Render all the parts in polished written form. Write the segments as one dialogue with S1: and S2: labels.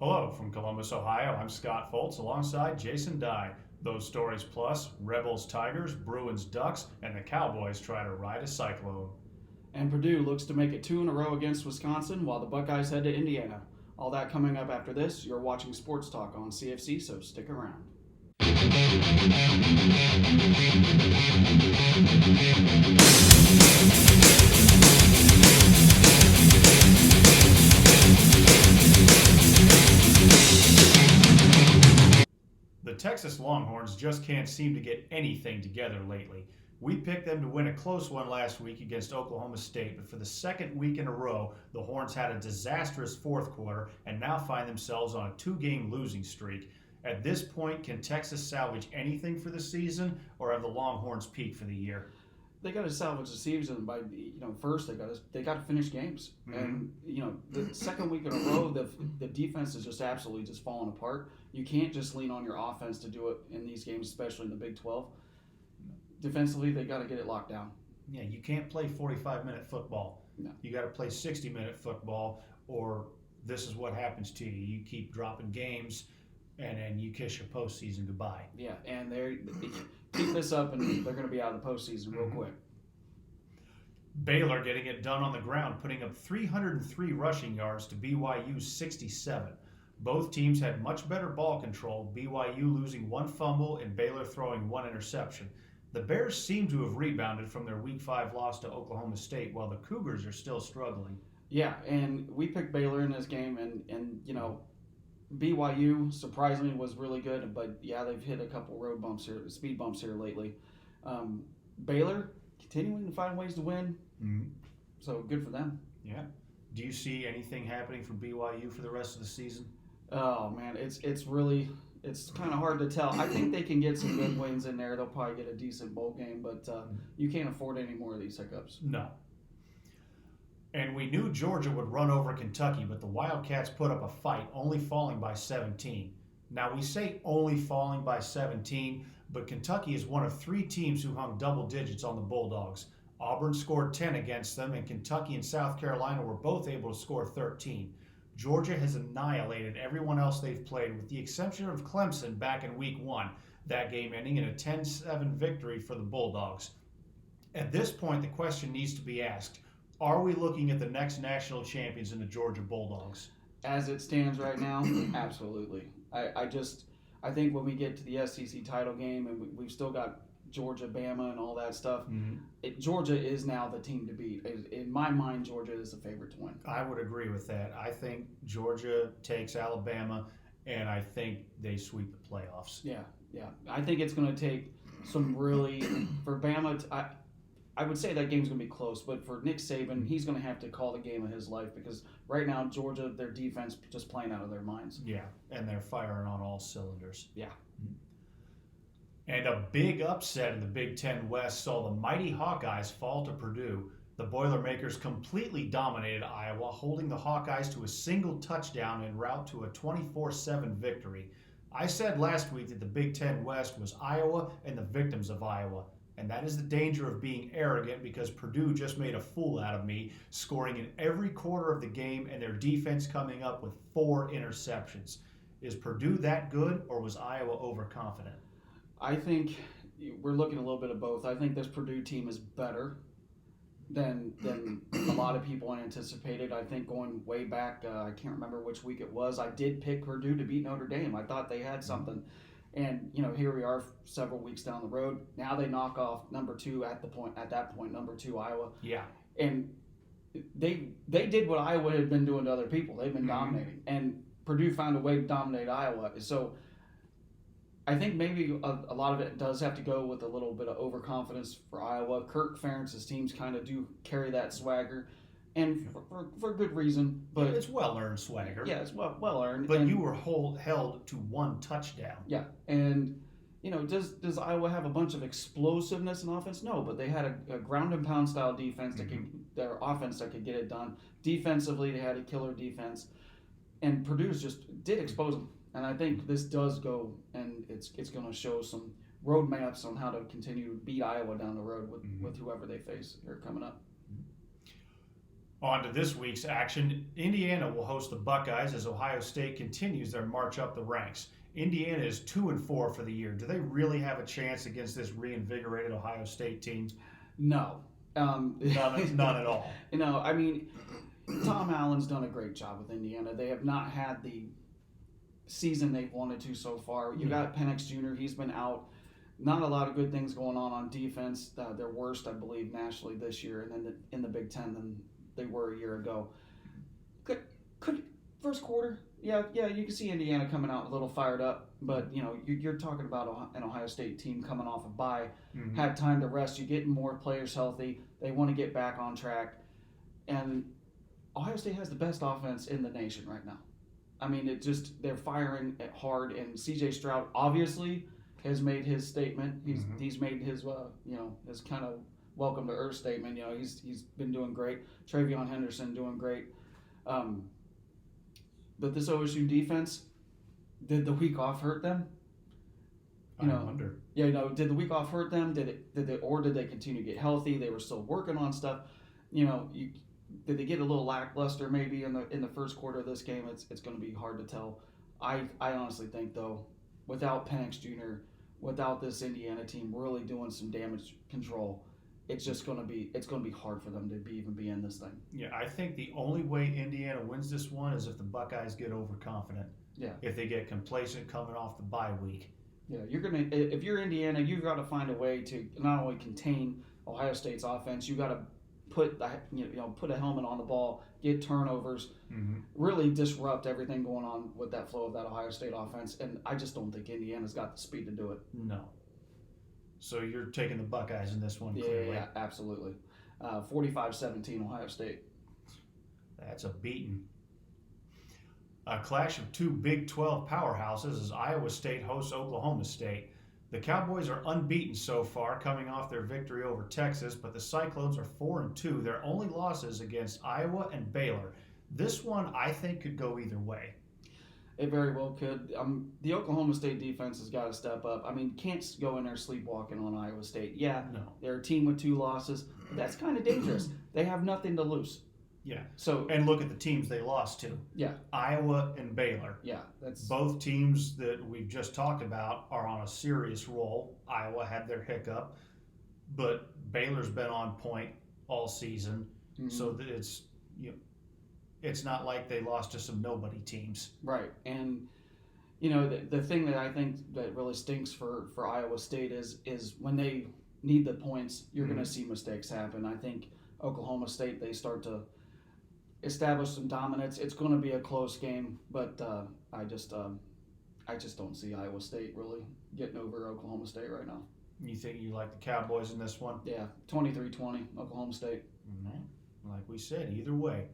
S1: Hello from Columbus, Ohio. I'm Scott Foltz alongside Jason Dye. Those stories plus Rebels, Tigers, Bruins, Ducks, and the Cowboys try to ride a cyclone.
S2: And Purdue looks to make it two in a row against Wisconsin while the Buckeyes head to Indiana. All that coming up after this. You're watching Sports Talk on CFC, so stick around.
S1: The Texas Longhorns just can't seem to get anything together lately. We picked them to win a close one last week against Oklahoma State, but for the second week in a row, the Horns had a disastrous fourth quarter and now find themselves on a two-game losing streak. At this point, can Texas salvage anything for the season, or have the Longhorns peaked for the year?
S2: They got to salvage the season by first they got to finish games, and the second week in a row the defense is just absolutely just falling apart. You can't just lean on your offense to do it in these games, especially in the Big 12. Defensively, they got to get it locked down.
S1: Yeah, you can't play 45-minute football.
S2: No.
S1: You got to play 60-minute football, or this is what happens to you. You keep dropping games, and then you kiss your postseason goodbye.
S2: Yeah, and they keep this up, and they're going to be out of the postseason real quick.
S1: Baylor getting it done on the ground, putting up 303 rushing yards to BYU's 67. Both teams had much better ball control, BYU losing one fumble and Baylor throwing one interception. The Bears seem to have rebounded from their Week 5 loss to Oklahoma State, while the Cougars are still struggling.
S2: Yeah, and we picked Baylor in this game, and BYU surprisingly was really good, but yeah, they've hit a couple speed bumps here lately. Baylor continuing to find ways to win, so good for them.
S1: Yeah. Do you see anything happening for BYU for the rest of the season?
S2: Oh man, it's kind of hard to tell. I think they can get some good wins in there. They'll probably get a decent bowl game, but you can't afford any more of these hiccups.
S1: No. And we knew Georgia would run over Kentucky, but the Wildcats put up a fight, only falling by 17. Now, we say only falling by 17, but Kentucky is one of three teams who hung double digits on the Bulldogs. Auburn scored 10 against them, and Kentucky and South Carolina were both able to score 13. Georgia has annihilated everyone else they've played, with the exception of Clemson back in Week 1, that game ending in a 10-7 victory for the Bulldogs. At this point, the question needs to be asked, are we looking at the next national champions in the Georgia Bulldogs?
S2: As it stands right now, absolutely. I think when we get to the SEC title game and we've still got Georgia, Bama, and all that stuff, Georgia is now the team to beat. In my mind, Georgia is the favorite to win.
S1: I would agree with that. I think Georgia takes Alabama, and I think they sweep the playoffs.
S2: Yeah. I think it's going to take some really for Bama. I would say that game's going to be close, but for Nick Saban, he's going to have to call the game of his life because right now Georgia, their defense just playing out of their minds.
S1: Yeah, and they're firing on all cylinders.
S2: Yeah.
S1: And a big upset in the Big Ten West saw the mighty Hawkeyes fall to Purdue. The Boilermakers completely dominated Iowa, holding the Hawkeyes to a single touchdown en route to a 24-7 victory. I said last week that the Big Ten West was Iowa and the victims of Iowa. And that is the danger of being arrogant because Purdue just made a fool out of me, scoring in every quarter of the game and their defense coming up with 4 interceptions. Is Purdue that good, or was Iowa overconfident?
S2: I think we're looking a little bit of both. I think this Purdue team is better than a lot of people anticipated. I think going way back, I can't remember which week it was, I did pick Purdue to beat Notre Dame. I thought they had something. And here we are several weeks down the road. Now they knock off number 2 at that point, number 2 Iowa.
S1: Yeah.
S2: And they did what Iowa had been doing to other people. They've been dominating. And Purdue found a way to dominate Iowa. So I think maybe a lot of it does have to go with a little bit of overconfidence for Iowa. Kirk Ferentz's teams kind of do carry that swagger. And for good reason, but
S1: it's well-earned swagger.
S2: Yeah, it's well earned.
S1: But you were held to 1 touchdown.
S2: Yeah, and does Iowa have a bunch of explosiveness in offense? No, but they had a ground and pound style defense their offense that could get it done. Defensively, they had a killer defense, and Purdue just did expose them. And I think this does go, and it's going to show some roadmaps on how to continue to beat Iowa down the road with whoever they face here coming up.
S1: On to this week's action. Indiana will host the Buckeyes as Ohio State continues their march up the ranks. Indiana is 2-4 for the year. Do they really have a chance against this reinvigorated Ohio State team?
S2: No.
S1: None at all.
S2: I mean, Tom Allen's done a great job with Indiana. They have not had the season they've wanted to so far. You got Penix Jr., he's been out. Not a lot of good things going on defense. They're worst, I believe, nationally this year, and then in the Big Ten than they were a year ago. Could first quarter, yeah, you can see Indiana coming out a little fired up, but you're talking about an Ohio State team coming off a bye, had time to rest. You're getting more players healthy. They want to get back on track, and Ohio State has the best offense in the nation right now. I mean, they're firing it hard, and C.J. Stroud obviously has made his statement. He's made his his kind of welcome to earth statement. He's been doing great. Travion Henderson doing great. But this OSU defense, did the week off hurt them?
S1: I wonder.
S2: Yeah, did the week off hurt them? Did they continue to get healthy? They were still working on stuff. Did they get a little lackluster maybe in the first quarter of this game? It's going to be hard to tell. I honestly think though, without Penix Jr., without this Indiana team really doing some damage control, it's going to be hard for them to even be in this thing.
S1: Yeah, I think the only way Indiana wins this one is if the Buckeyes get overconfident.
S2: Yeah.
S1: If they get complacent coming off the bye week.
S2: Yeah, if you're Indiana, you've got to find a way to not only contain Ohio State's offense, you got to put a helmet on the ball, get turnovers, really disrupt everything going on with that flow of that Ohio State offense. And I just don't think Indiana's got the speed to do it.
S1: No. So you're taking the Buckeyes in this one, clearly.
S2: Yeah, absolutely. 45-17 Ohio State.
S1: That's a beating. A clash of two Big 12 powerhouses as Iowa State hosts Oklahoma State. The Cowboys are unbeaten so far, coming off their victory over Texas, but the Cyclones are 4-2. Their only losses against Iowa and Baylor. This one, I think, could go either way.
S2: It very well could. The Oklahoma State defense has got to step up. I mean, can't go in there sleepwalking on Iowa State. Yeah,
S1: no.
S2: They're a team with 2 losses, but that's kind of dangerous. They have nothing to lose.
S1: Yeah.
S2: So
S1: and look at the teams they lost to.
S2: Yeah.
S1: Iowa and Baylor.
S2: Yeah, that's
S1: both teams that we've just talked about are on a serious roll. Iowa had their hiccup, but Baylor's been on point all season. So that it's not like they lost to some nobody teams.
S2: Right. And the thing that I think that really stinks for Iowa State is when they need the points, you're going to see mistakes happen. I think Oklahoma State, they start to establish some dominance. It's going to be a close game, but I just don't see Iowa State really getting over Oklahoma State right now.
S1: You think you like the Cowboys in this one?
S2: Yeah, 23-20, Oklahoma State.
S1: Like we said, either way.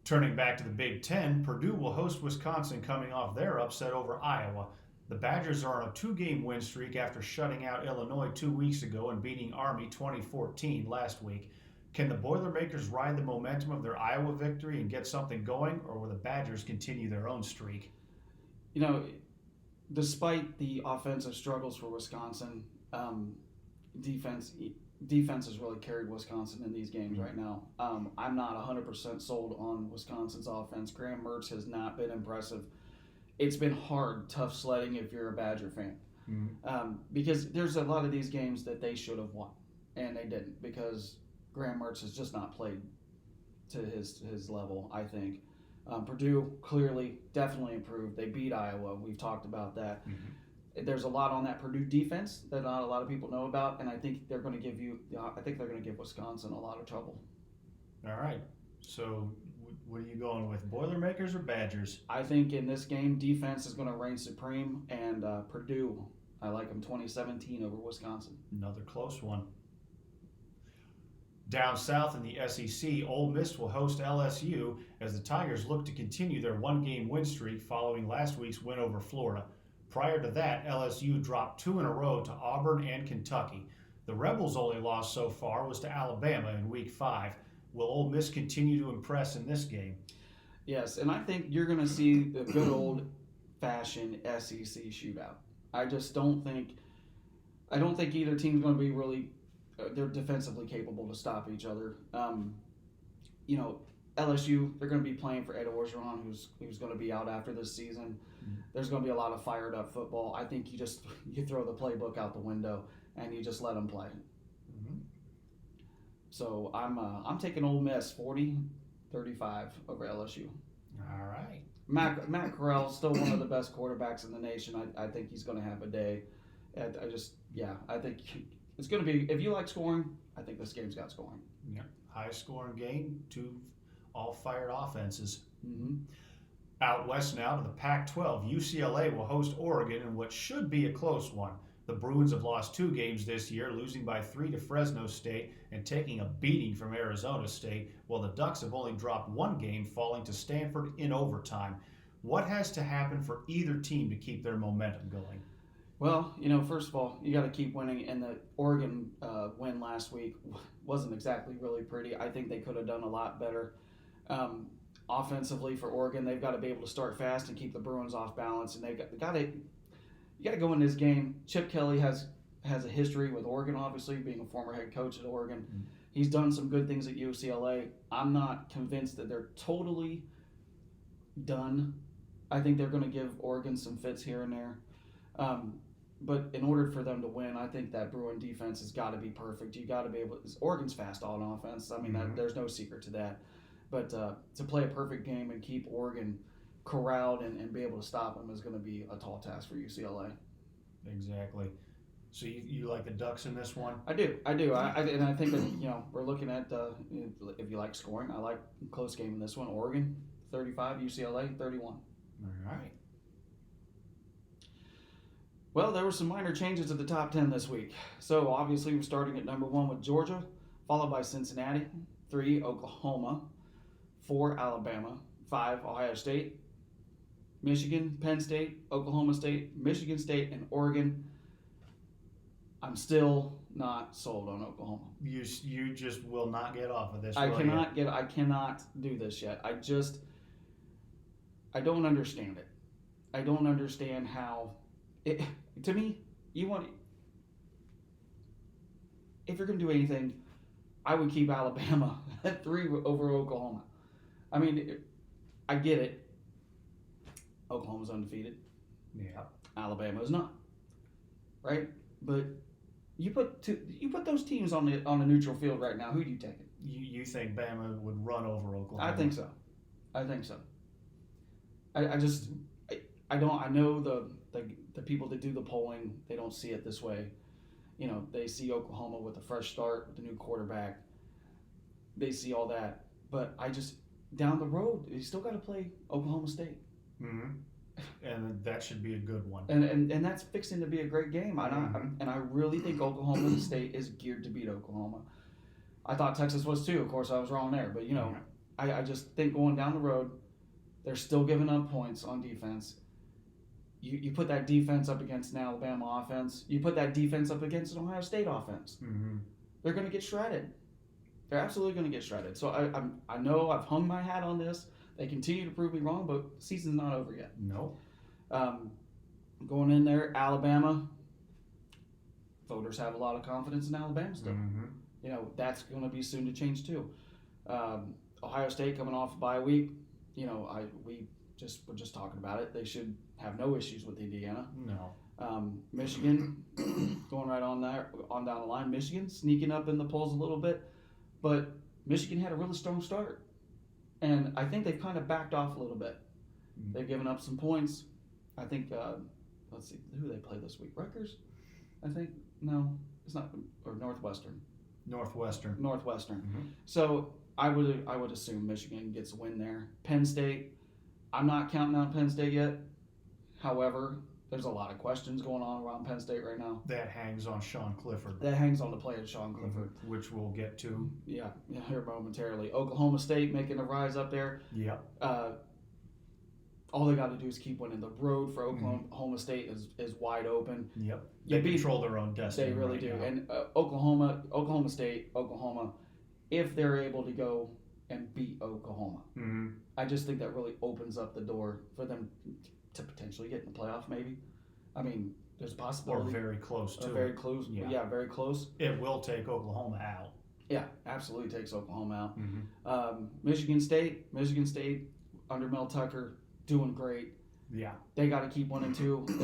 S1: Turning back to the Big Ten, Purdue will host Wisconsin coming off their upset over Iowa. The Badgers are on a 2-game win streak after shutting out Illinois 2 weeks ago and beating Army 2014 last week. Can the Boilermakers ride the momentum of their Iowa victory and get something going, or will the Badgers continue their own streak?
S2: Despite the offensive struggles for Wisconsin, defense has really carried Wisconsin in these games right now. I'm not 100% sold on Wisconsin's offense. Graham Mertz has not been impressive. It's been hard, tough sledding if you're a Badger fan. Because there's a lot of these games that they should have won, and they didn't because Graham Mertz has just not played to his level, I think. Purdue clearly, definitely improved. They beat Iowa. We've talked about that. There's a lot on that Purdue defense that not a lot of people know about, and I think they're going to give Wisconsin a lot of trouble.
S1: All right. So what are you going with, Boilermakers or Badgers?
S2: I think in this game, defense is going to reign supreme, and Purdue, I like them 2017 over Wisconsin.
S1: Another close one. Down south in the SEC, Ole Miss will host LSU as the Tigers look to continue their 1-game win streak following last week's win over Florida. Prior to that, LSU dropped 2 in a row to Auburn and Kentucky. The Rebels' only loss so far was to Alabama in Week 5. Will Ole Miss continue to impress in this game?
S2: Yes, and I think you're going to see the good old-fashioned SEC shootout. I don't think either team's going to be really they're defensively capable to stop each other. you know, LSU, they're going to be playing for Ed Orgeron, who's going to be out after this season. There's going to be a lot of fired up football. I think you throw the playbook out the window and you just let them play.
S1: Mm-hmm.
S2: So I'm taking Ole Miss 40-35 over LSU.
S1: All right.
S2: Matt Corral, still one of the best quarterbacks in the nation. I think he's going to have a day. And I think it's going to be, if you like scoring, I think this game's got scoring.
S1: Yeah. High scoring game, two all fired offenses.
S2: Mm-hmm.
S1: Out west now to the Pac-12, UCLA will host Oregon in what should be a close one. The Bruins have lost 2 games this year, losing by 3 to Fresno State and taking a beating from Arizona State, while the Ducks have only dropped 1 game, falling to Stanford in overtime. What has to happen for either team to keep their momentum going?
S2: Well, first of all, you got to keep winning, and the Oregon win last week wasn't exactly really pretty. I think they could have done a lot better. Offensively for Oregon, they've got to be able to start fast and keep the Bruins off balance, and you got to go in this game. Chip Kelly has a history with Oregon, obviously being a former head coach at Oregon. Mm-hmm. He's done some good things at UCLA. I'm not convinced that they're totally done. I think they're going to give Oregon some fits here and there. But in order for them to win, I think that Bruin defense has got to be perfect. You got to be able. Oregon's fast on offense. I mean, there's no secret to that. But to play a perfect game and keep Oregon corralled and be able to stop them is going to be a tall task for UCLA.
S1: Exactly. So you like the Ducks in this one?
S2: I do. And I think that we're looking at if you like scoring, I like a close game in this one. Oregon 35, UCLA 31.
S1: All right.
S2: Well, there were some minor changes at the top 10 this week. So obviously we're starting at number 1 with Georgia, followed by Cincinnati, 3 Oklahoma, 4 Alabama, 5 Ohio State, Michigan, Penn State, Oklahoma State, Michigan State, and Oregon. I'm still not sold on Oklahoma.
S1: You just will not get off of this.
S2: I cannot do this yet. I don't understand it. I don't understand how to me, if you're going to do anything, I would keep Alabama at 3 over Oklahoma. I mean, I get it. Oklahoma's undefeated.
S1: Yeah.
S2: Alabama is not. Right? But you put those teams on a neutral field right now. Who do you take it?
S1: You think Bama would run over Oklahoma?
S2: I think so. I know the people that do the polling, they don't see it this way. They see Oklahoma with a fresh start, with a new quarterback. They see all that. But down the road, you still got to play Oklahoma State.
S1: Mm-hmm. And that should be a good one.
S2: And that's fixing to be a great game. And I really think Oklahoma State is geared to beat Oklahoma. I thought Texas was too. Of course, I was wrong there. But, I just think going down the road, they're still giving up points on defense. You put that defense up against an Alabama offense. You put that defense up against an Ohio State offense.
S1: Mm-hmm.
S2: They're going to get shredded. They're absolutely going to get shredded. So I know I've hung my hat on this. They continue to prove me wrong, but the season's not over yet.
S1: No.
S2: Going in there, Alabama. Voters have a lot of confidence in Alabama still.
S1: Mm-hmm.
S2: That's going to be soon to change too. Ohio State coming off a bye week. We're just talking about it. They should have no issues with Indiana.
S1: No.
S2: Michigan, going right on down the line. Michigan sneaking up in the polls a little bit, but Michigan had a really strong start, and I think they've kind of backed off a little bit. Mm-hmm. They've given up some points. I think. Let's see who they play this week. Rutgers, I think. No, it's not. Or Northwestern.
S1: Northwestern.
S2: Mm-hmm. So I would assume Michigan gets a win there. Penn State. I'm not counting out Penn State yet. However, there's a lot of questions going on around Penn State right now.
S1: That hangs on Sean Clifford.
S2: That hangs on the play of Sean Clifford.
S1: Which we'll get to.
S2: Yeah, here momentarily. Oklahoma State making a rise up there.
S1: Yep.
S2: All they got to do is keep winning. The road for Oklahoma State is wide open.
S1: Yep. They control their own destiny.
S2: They really
S1: right
S2: do.
S1: Now.
S2: And Oklahoma State, if they're able to go and beat Oklahoma, I just think that really opens up the door for them to potentially get in the playoff, maybe. I mean, there's a possibility.
S1: Or very close to
S2: Very close. Yeah, very close.
S1: It will take Oklahoma out.
S2: Yeah, absolutely takes Oklahoma out.
S1: Mm-hmm.
S2: Michigan State under Mel Tucker doing great.
S1: Yeah.
S2: They got to keep 1-2.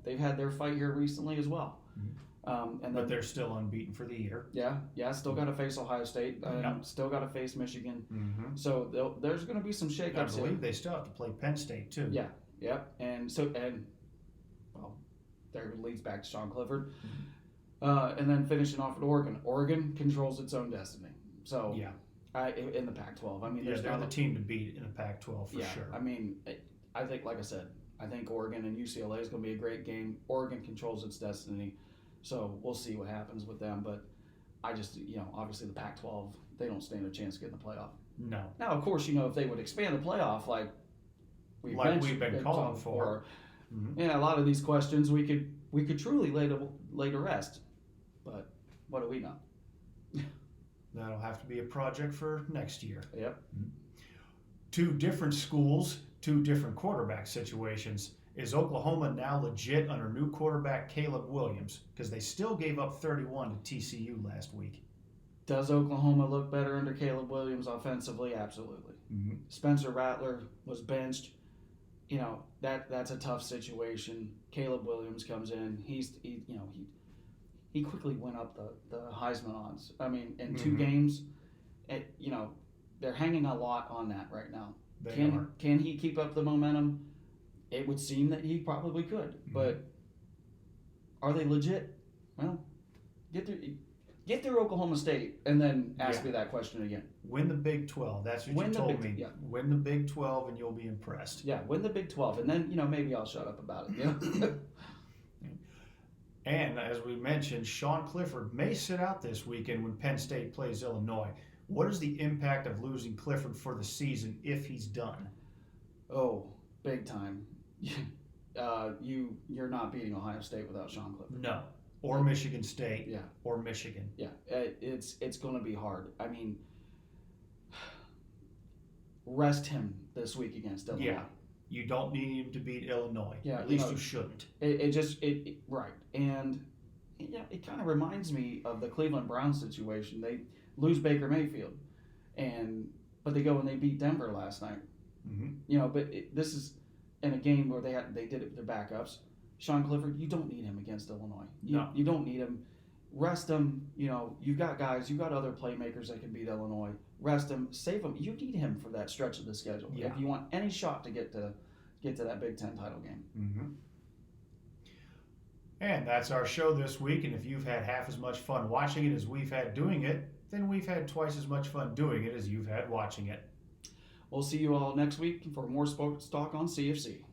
S2: They've had their fight here recently as well.
S1: Mm-hmm.
S2: And
S1: but
S2: then,
S1: they're still unbeaten for the year.
S2: Yeah, still got to face Ohio State. Still got to face Michigan.
S1: Mm-hmm.
S2: So there's going to be some shakeups.
S1: I believe they still have to play Penn State too.
S2: Yeah, yep. And well, there leads back to Sean Clifford.
S1: Mm-hmm.
S2: And then finishing off at Oregon. Oregon controls its own destiny. So
S1: yeah,
S2: in the Pac-12. I mean,
S1: they're the team to beat in the Pac-12 for sure.
S2: I mean, I think, like I said, I think Oregon and UCLA is going to be a great game. Oregon controls its destiny, so we'll see what happens with them. But I just, obviously the Pac-12, they don't stand a chance to get in the playoff.
S1: No.
S2: Now, of course, if they would expand the playoff like we've been
S1: calling for, mm-hmm.
S2: A lot of these questions we could truly lay to rest. But what do we know?
S1: That'll have to be a project for next year.
S2: Yep.
S1: Mm-hmm. 2 different schools, 2 different quarterback situations. Is Oklahoma now legit under new quarterback Caleb Williams? Because they still gave up 31 to TCU last week.
S2: Does Oklahoma look better under Caleb Williams offensively? Absolutely.
S1: Mm-hmm.
S2: Spencer Rattler was benched. That's a tough situation. Caleb Williams comes in. He quickly went up the Heisman odds. I mean, in 2 games, they're hanging a lot on that right now. Can he keep up the momentum? It would seem that he probably could, but are they legit? Well, get through Oklahoma State and then ask me that question again.
S1: Win the Big 12. That's what you told me.
S2: Yeah.
S1: Win the Big 12 and you'll be impressed.
S2: Yeah, win the Big 12, and then maybe I'll shut up about it.
S1: And as we mentioned, Sean Clifford may sit out this weekend when Penn State plays Illinois. What is the impact of losing Clifford for the season if he's done?
S2: Oh, big time. You're not beating Ohio State without Sean Clifford.
S1: No. Or Michigan State.
S2: Yeah.
S1: Or Michigan.
S2: Yeah. It's going to be hard. I mean, rest him this week against Illinois.
S1: Yeah. You don't need him to beat Illinois.
S2: Yeah.
S1: At least you shouldn't.
S2: Right. And it kind of reminds me of the Cleveland Browns situation. They lose Baker Mayfield, but they go and they beat Denver last night.
S1: Mm-hmm.
S2: But this is in a game where they did it with their backups. Sean Clifford, you don't need him against Illinois. You don't need him. Rest him. You've got guys. You've got other playmakers that can beat Illinois. Rest him. Save him. You need him for that stretch of the schedule if you want any shot to get to that Big Ten title game.
S1: Mm-hmm. And that's our show this week. And if you've had half as much fun watching it as we've had doing it, then we've had twice as much fun doing it as you've had watching it.
S2: We'll see you all next week for more sports talk on CFC.